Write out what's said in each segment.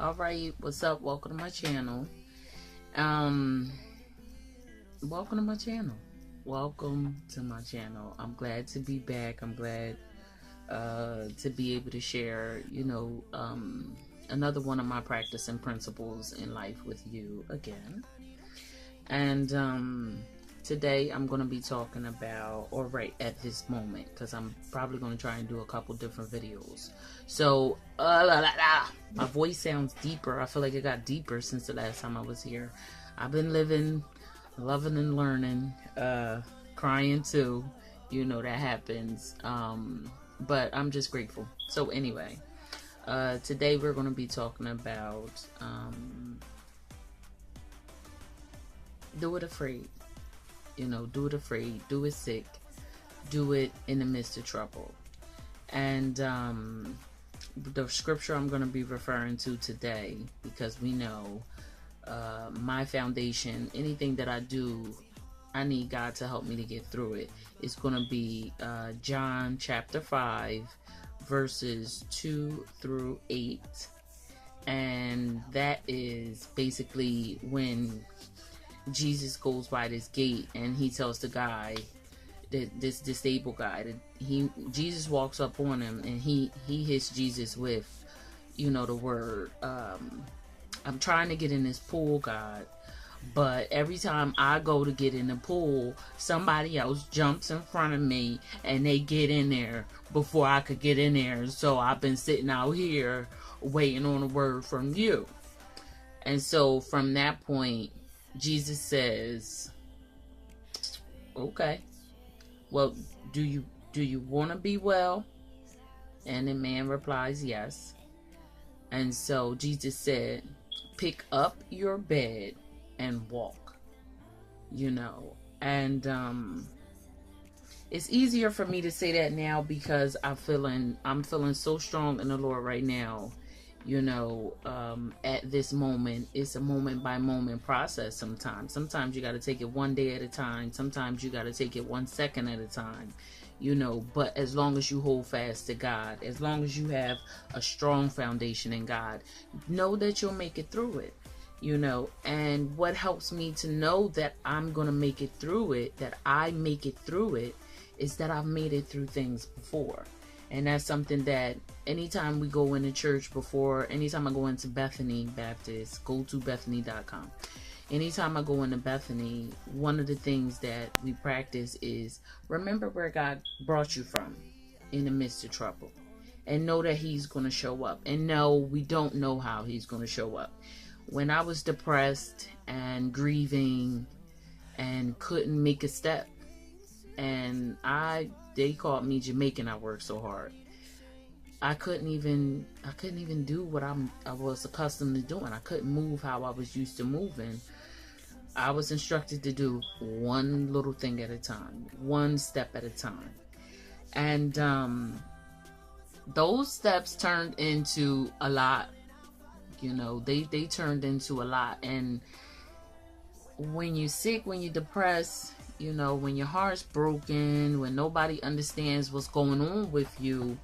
All right, what's up? Welcome to my channel. Um, welcome to my channel. Welcome to my channel. I'm glad to be back. I'm glad to be able to share, another one of my practicing principles in life with you again. And today I'm going to be talking about, or right at this moment, because I'm probably going to try and do a couple different videos. So, my voice sounds deeper. I feel like it got deeper since the last time I was here. I've been living, loving and learning, crying too. You know that happens. But I'm just grateful. So anyway, today we're going to be talking about do it afraid. Do it afraid, do it sick, do it in the midst of trouble. And the scripture I'm going to be referring to today, because we know my foundation, anything that I do, I need God to help me to get through it. It's going to be John chapter 5, verses 2 through 8. And that is basically when Jesus goes by this gate and he tells the guy, this disabled guy, that Jesus walks up on him and he hits Jesus with, the word, I'm trying to get in this pool, God, but every time I go to get in the pool, somebody else jumps in front of me and they get in there before I could get in there. So I've been sitting out here waiting on a word from you. And so from that point, Jesus says, okay, well, do you want to be well? And the man replies, yes. And so Jesus said, pick up your bed and walk. And it's easier for me to say that now because I'm feeling so strong in the Lord right now. At this moment, it's a moment by moment process. Sometimes you got to take it one day at a time. Sometimes you got to take it 1 second at a time, but as long as you hold fast to God, as long as you have a strong foundation in God, know that you'll make it through it, and what helps me to know that I'm going to make it through it, that I make it through it, is that I've made it through things before. And that's something that anytime we go into church anytime I go into Bethany Baptist, go to Bethany.com. Anytime I go into Bethany, one of the things that we practice is remember where God brought you from in the midst of trouble. And know that he's going to show up. And no, we don't know how he's going to show up. When I was depressed and grieving and couldn't make a step, and they called me Jamaican. I worked so hard. I couldn't even do what I was accustomed to doing. I couldn't move how I was used to moving. I was instructed to do one little thing at a time, one step at a time. And those steps turned into a lot. They turned into a lot. And when you're sick, when you're depressed, when your heart's broken, when nobody understands what's going on with you,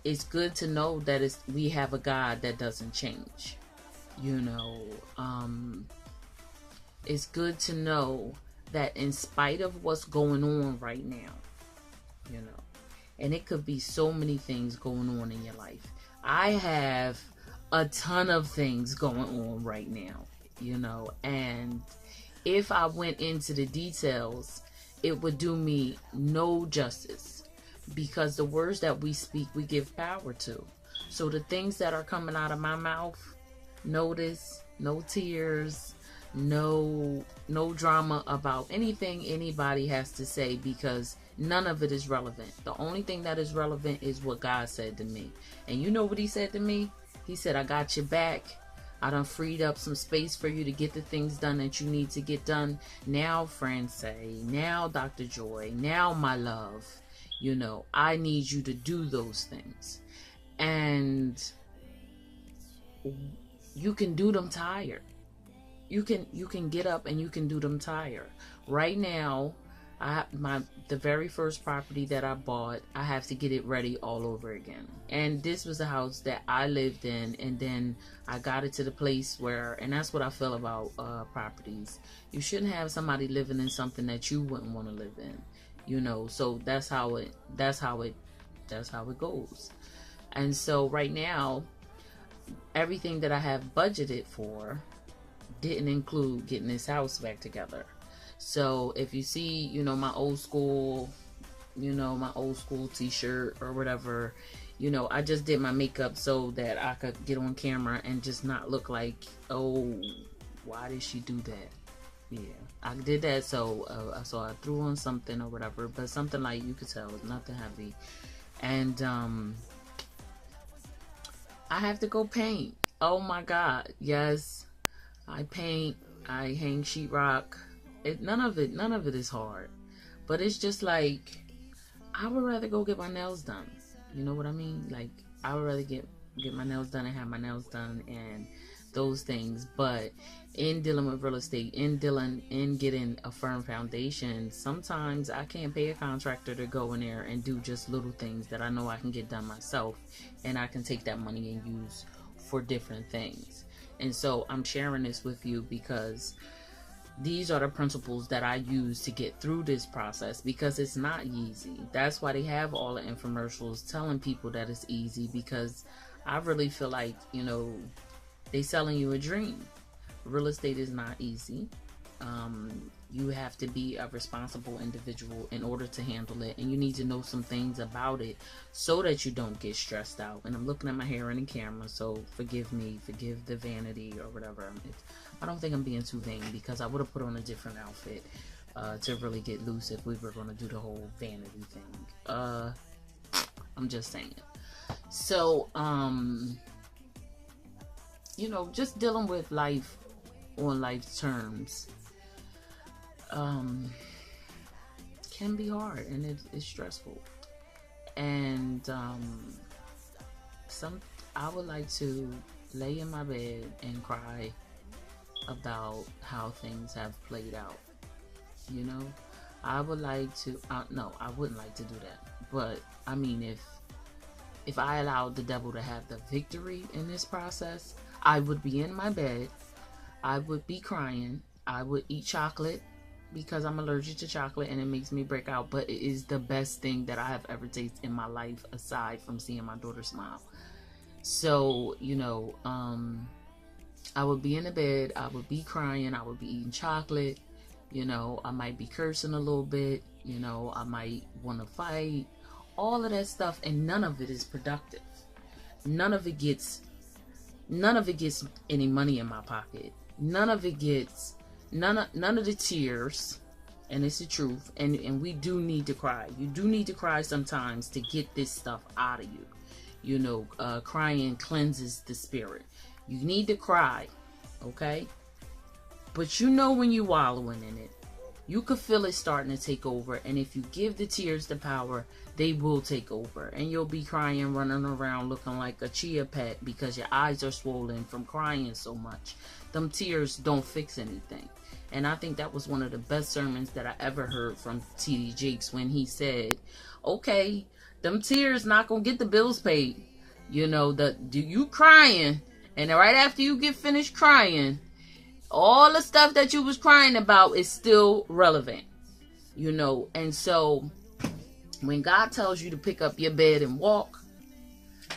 it's good to know that we have a God that doesn't change. It's good to know that in spite of what's going on right now, and it could be so many things going on in your life. I have a ton of things going on right now, and if I went into the details, it would do me no justice, because the words that we speak, we give power to. So the things that are coming out of my mouth, notice, no tears, no drama about anything anybody has to say, because none of it is relevant. The only thing that is relevant is what God said to me. And you know what he said to me? He said, I got your back. I done freed up some space for you to get the things done that you need to get done. Now, Francais, now, Dr. Joy, now, my love, I need you to do those things. And you can do them tired. You can get up and you can do them tired. Right now, The very first property that I bought, I have to get it ready all over again. And this was a house that I lived in, and then I got it to the place where, and that's what I feel about properties. You shouldn't have somebody living in something that you wouldn't want to live in, you know. So that's how it goes. And so right now, everything that I have budgeted for didn't include getting this house back together. So if you see, you know, my old school t-shirt or whatever, you know, I just did my makeup so that I could get on camera and just not look like, oh, why did she do that? Yeah, I did that so I threw on something or whatever, but something like, you could tell, it's nothing heavy. And I have to go paint. Oh my God, yes, I paint, I hang sheetrock. None of it is hard, but it's just like, I would rather go get my nails done. You know what I mean? Like, I would rather get my nails done and have my nails done and those things. But in dealing with real estate, in getting a firm foundation, sometimes I can't pay a contractor to go in there and do just little things that I know I can get done myself, and I can take that money and use for different things. And so I'm sharing this with you because these are the principles that I use to get through this process, because it's not easy. That's why they have all the infomercials telling people that it's easy, because I really feel like, you know, they selling you a dream. Real estate is not easy. You have to be a responsible individual in order to handle it, and you need to know some things about it so that you don't get stressed out. And I'm looking at my hair in the camera, so forgive me, forgive the vanity or whatever. I don't think I'm being too vain, because I would have put on a different outfit to really get loose if we were going to do the whole vanity thing. I'm just saying. So, you know, just dealing with life on life's terms can be hard, and it's stressful. And I would like to lay in my bed and cry about how things have played out. You know, I would like to no, I wouldn't like to do that, but I mean, if I allowed the devil to have the victory in this process, I would be in my bed, I would be crying, I would eat chocolate, because I'm allergic to chocolate and it makes me break out, but it is the best thing that I have ever tasted in my life, aside from seeing my daughter smile. So, you know, I would be in the bed, I would be crying, I would be eating chocolate, you know, I might be cursing a little bit, you know, I might want to fight, all of that stuff, and none of it is productive. None of it gets any money in my pocket. None of it gets none of the tears, and it's the truth, and we do need to cry. You do need to cry sometimes to get this stuff out of you. You know, crying cleanses the spirit. You need to cry, okay? But you know, when you're wallowing in it, you could feel it starting to take over, and if you give the tears the power, they will take over, and you'll be crying, running around looking like a chia pet because your eyes are swollen from crying so much. Them tears don't fix anything. And I think that was one of the best sermons that I ever heard from T.D. Jakes, when he said, okay, them tears not gonna get the bills paid. You know, you crying, and right after you get finished crying, all the stuff that you was crying about is still relevant. You know, and so when God tells you to pick up your bed and walk,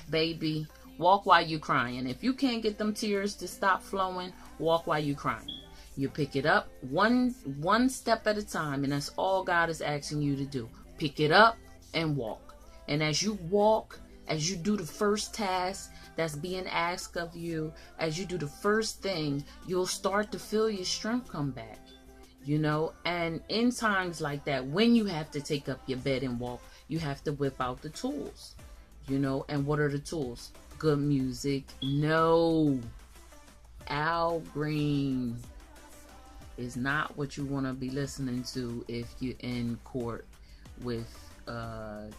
baby, walk while you're crying. If you can't get them tears to stop flowing, walk while you're crying. You pick it up one step at a time, and that's all God is asking you to do. Pick it up and walk. And as you walk, as you do the first task that's being asked of you, as you do the first thing, you'll start to feel your strength come back. You know, and in times like that, when you have to take up your bed and walk, you have to whip out the tools. You know, and what are the tools? Good music. No. Al Green is not what you want to be listening to if you're in court with your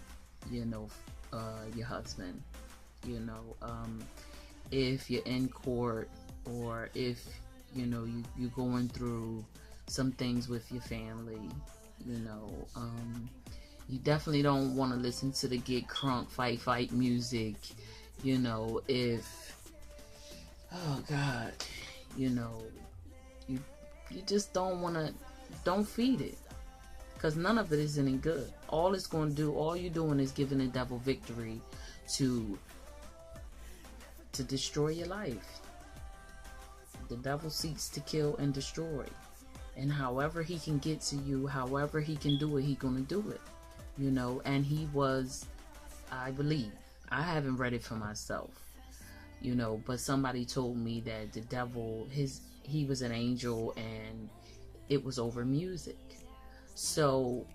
husband. You know, if you're in court, or if you know you're going through some things with your family, You know, you definitely don't want to listen to the get crunk, fight music. You know, if, oh God, you know, you you just don't feed it, because none of it is any good. All it's going to do, all you're doing is giving the devil victory to destroy your life. The devil seeks to kill and destroy, and however he can get to you, however he can do it, he gonna do it. You know, and he was, I believe, I haven't read it for myself, you know, but somebody told me that the devil, he was an angel, and it was over music. So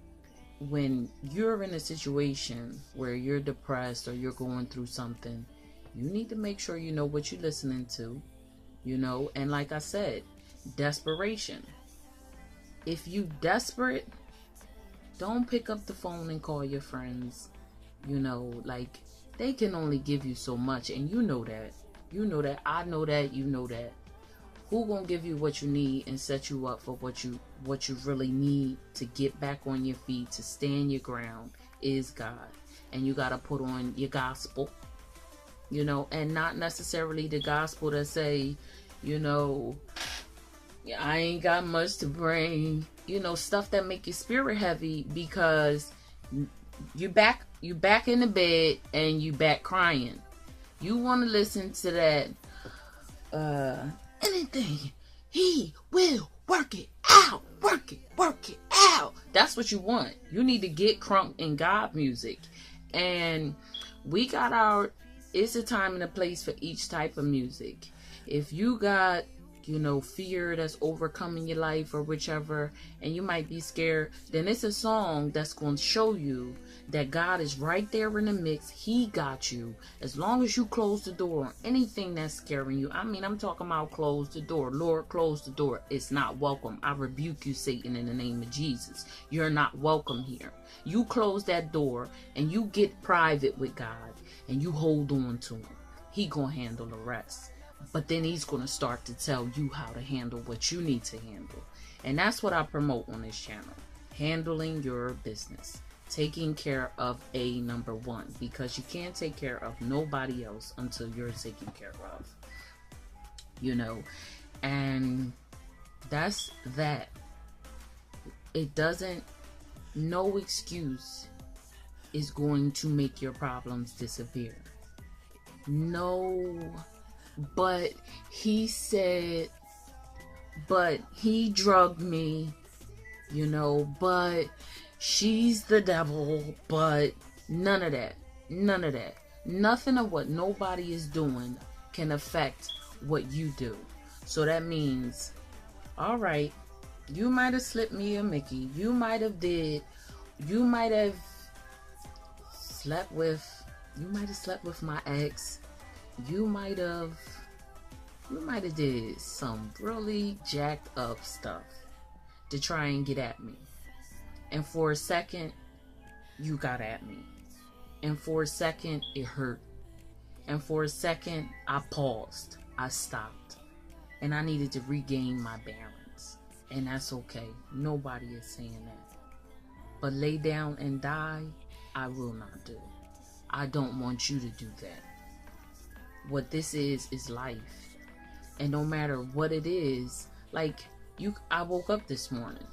when you're in a situation where you're depressed or you're going through something, you need to make sure you know what you're listening to, you know. And like I said, desperation. If you desperate, don't pick up the phone and call your friends. You know, like, they can only give you so much, and you know that. You know that. I know that. You know that. Who gonna give you what you need and set you up for what you really need to get back on your feet, to stand your ground, is God. And you gotta put on your gospel, you know, and not necessarily the gospel that say, you know, I ain't got much to bring, you know, stuff that make your spirit heavy, because you back in the bed and you back crying. You want to listen to that, anything, he will work it out, work it out. That's what you want. You need to get crunk in God music. And we got it's a time and a place for each type of music. If you got, you know, fear that's overcoming your life or whichever, and you might be scared, then it's a song that's going to show you that God is right there in the mix. He got you. As long as you close the door on anything that's scaring you. I mean, I'm talking about close the door. Lord, close the door. It's not welcome. I rebuke you, Satan, in the name of Jesus. You're not welcome here. You close that door and you get private with God and you hold on to him. He gonna handle the rest. But then he's going to start to tell you how to handle what you need to handle. And that's what I promote on this channel. Handling your business. Taking care of number one. Because you can't take care of nobody else until you're taken care of. You know. And that's that. It doesn't, no excuse is going to make your problems disappear. No. But he said, but he drugged me, you know, but she's the devil, but none of that. None of that. Nothing of what nobody is doing can affect what you do. So that means, all right, you might have slipped me a Mickey. You might have slept with my ex. You might have did some really jacked up stuff to try and get at me. And for a second, you got at me. And for a second, it hurt. And for a second, I paused. I stopped. And I needed to regain my bearings. And that's okay. Nobody is saying that. But lay down and die, I will not do. I don't want you to do that. What this is life. And no matter what it is, like, I woke up this morning,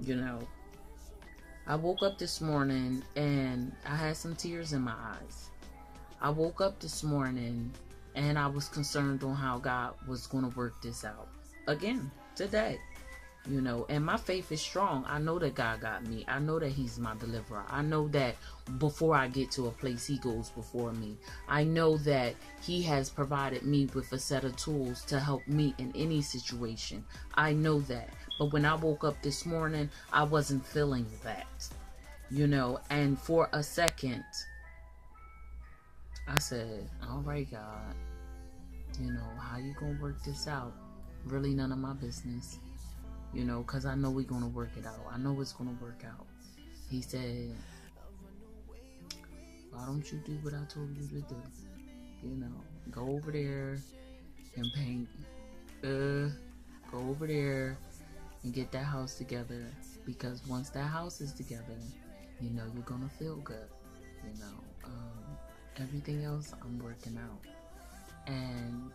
you know. I woke up this morning and I had some tears in my eyes. I woke up this morning and I was concerned on how God was going to work this out. Again, today. You know, and my faith is strong. I know that God got me. I know that he's my deliverer. I know that before I get to a place, he goes before me. I know that he has provided me with a set of tools to help me in any situation. I know that. But when I woke up this morning, I wasn't feeling that. You know, and for a second, I said, all right, God, you know, how you gonna work this out? Really none of my business. You know, because I know we're going to work it out. I know it's going to work out. He said, why don't you do what I told you to do? You know, go over there and paint. Go over there and get that house together, because once that house is together, you know, you're gonna feel good. You know, everything else I'm working out. And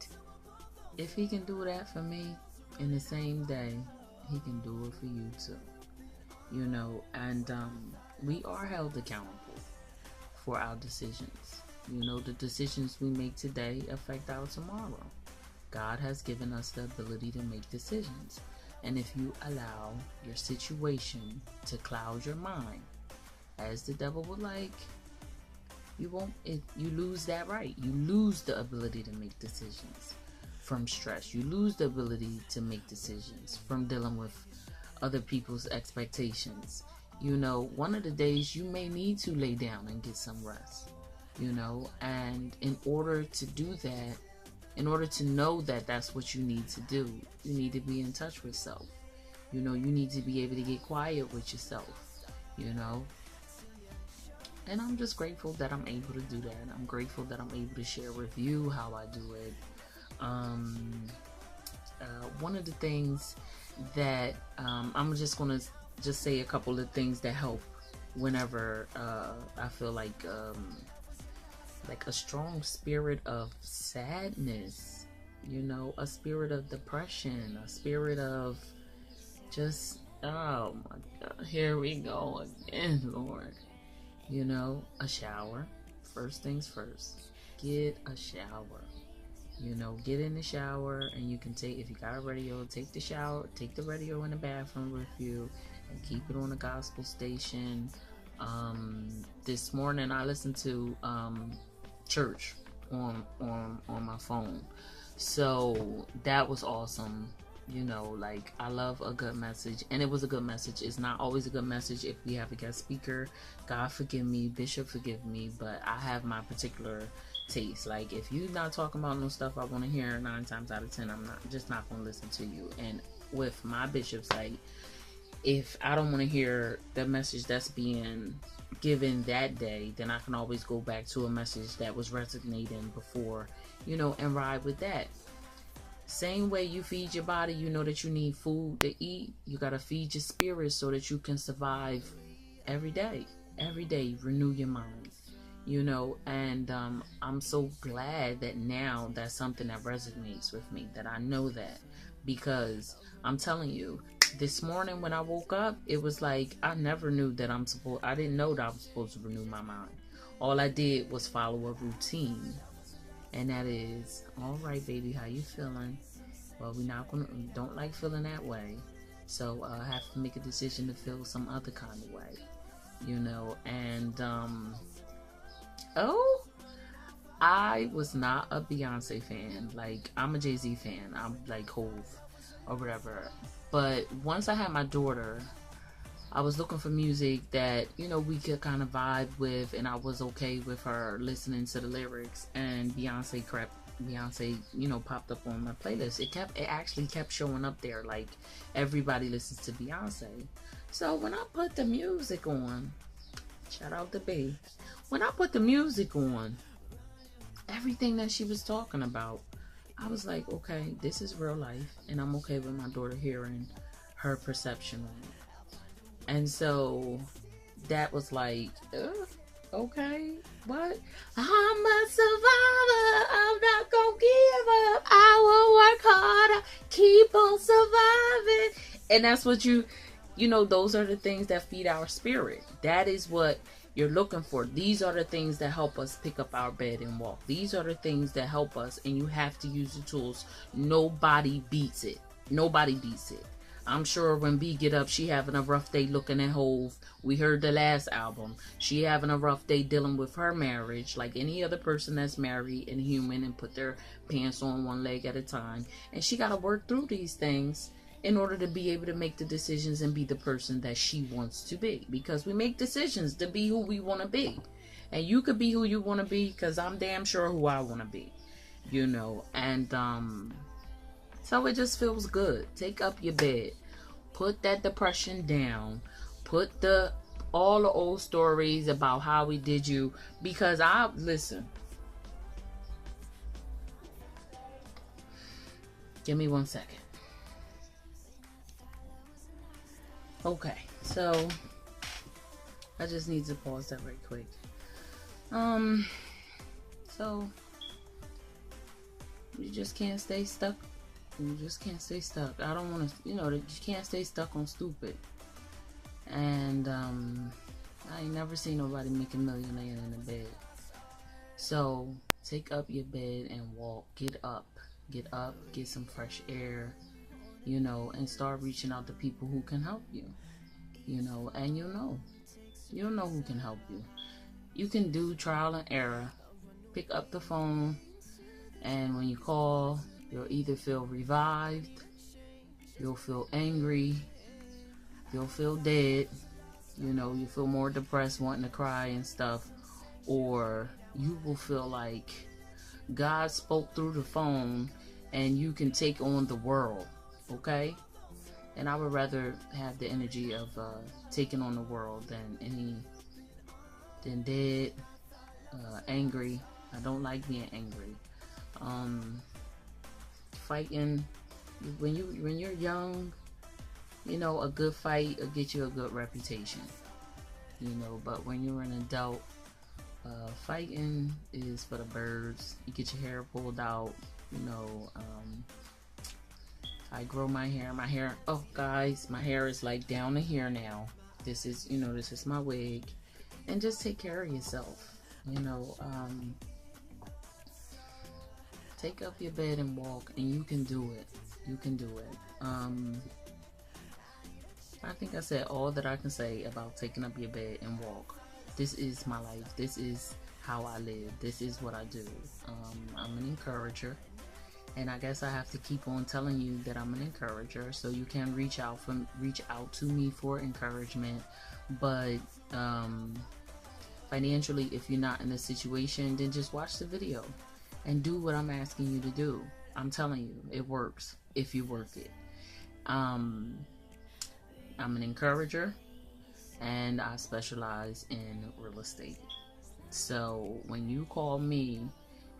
if he can do that for me in the same day, he can do it for you too. You know, and we are held accountable for our decisions. You know, the decisions we make today affect our tomorrow. God has given us the ability to make decisions. And if you allow your situation to cloud your mind, as the devil would like, you lose that right. You lose the ability to make decisions from stress. You lose the ability to make decisions from dealing with other people's expectations. You know, one of the days you may need to lay down and get some rest, you know, and in order to do that, in order to know that that's what you need to do, you need to be in touch with self. You know, you need to be able to get quiet with yourself, you know. And I'm just grateful that I'm able to do that. I'm grateful that I'm able to share with you how I do it. One of the things that I'm just gonna just say a couple of things that help whenever I feel like a strong spirit of sadness, you know, a spirit of depression, a spirit of just, oh my God, here we go again, Lord. You know, a shower. First things first, get a shower. You know, get in the shower, and you can take, if you got a radio, take the shower, take the radio in the bathroom with you, and keep it on a gospel station. This morning I listened to church on my phone, so that was awesome. You know, like, I love a good message, and it was a good message. It's not always a good message if we have a guest speaker. God forgive me, Bishop forgive me, but I have my particular taste. Like, if you're not talking about no stuff I want to hear, 9 times out of 10 I'm not going to listen to you. And with my bishop's, like, if I don't want to hear the message that's being given that day, then I can always go back to a message that was resonating before, you know, and ride with that. Same way you feed your body, you know that you need food to eat. You got to feed your spirit so that you can survive every day. Every day, renew your mind, you know. And I'm so glad that now that's something that resonates with me, that I know that, because I'm telling you, this morning when I woke up, it was like I never knew that I didn't know that I was supposed to renew my mind. All I did was follow a routine. And that is, all right, baby, how you feeling? Well, don't like feeling that way. So I have to make a decision to feel some other kind of way, you know. And, I was not a Beyonce fan. Like, I'm a Jay-Z fan. I'm like Hove or whatever. But once I had my daughter, I was looking for music that, you know, we could kind of vibe with, and I was okay with her listening to the lyrics. And Beyonce, you know, popped up on my playlist. It actually kept showing up there, like everybody listens to Beyonce. So when I put the music on, shout out to B. When I put the music on, everything that she was talking about, I was like, okay, this is real life, and I'm okay with my daughter hearing her perception on it. And so that was like, okay, what? I'm a survivor. I'm not gonna give up. I will work harder, keep on surviving. And that's what you know, those are the things that feed our spirit. That is what you're looking for. These are the things that help us pick up our bed and walk. These are the things that help us, and you have to use the tools. Nobody beats it. Nobody beats it. I'm sure when B get up, she having a rough day looking at Hove. We heard the last album. She having a rough day dealing with her marriage, like any other person that's married and human and put their pants on one leg at a time. And she got to work through these things in order to be able to make the decisions and be the person that she wants to be. Because we make decisions to be who we want to be. And you could be who you want to be, because I'm damn sure who I want to be. You know, and so it just feels good. Take up your bed. Put that depression down. Put all the old stories about how we did you. Because listen. Give me 1 second. Okay, so I just need to pause that right quick. So you just can't stay stuck. You just can't stay stuck. I don't want to, you can't stay stuck on stupid. And I ain't never seen nobody make a million laying in the bed. So take up your bed and walk. Get up, get some fresh air, and start reaching out to people who can help you, and you'll know who can help you. You can do trial and error. Pick up the phone, and when you call, you'll either feel revived, you'll feel angry, you'll feel dead, you feel more depressed, wanting to cry and stuff, or you will feel like God spoke through the phone and you can take on the world, okay? And I would rather have the energy of taking on the world than dead, angry. I don't like being angry. Fighting, when you're young, a good fight will get you a good reputation, but when you're an adult, fighting is for the birds. You get your hair pulled out, I grow my hair, oh guys, my hair is like down to here now. This is my wig. And just take care of yourself, take up your bed and walk, and you can do it. I think I said all that I can say about taking up your bed and walk. This is my life. This is how I live. This is what I do. I'm an encourager, and I guess I have to keep on telling you that I'm an encourager, so you can reach out to me for encouragement. But financially, if you're not in a situation, then just watch the video and do what I'm asking you to do. I'm telling you, it works if you work it. I'm an encourager, and I specialize in real estate. So when you call me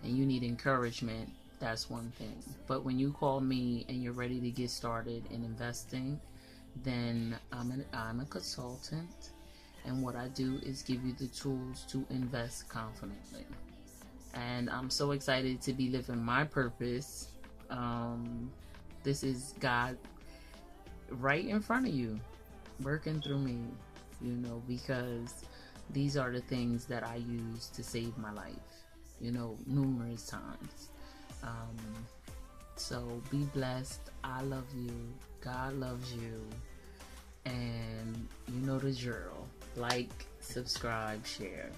and you need encouragement, that's one thing. But when you call me and you're ready to get started in investing, then I'm a consultant, and what I do is give you the tools to invest confidently. And I'm so excited to be living my purpose. This is God right in front of you, working through me, because these are the things that I use to save my life, numerous times. So be blessed. I love you. God loves you. And you know the drill. Like, subscribe, share.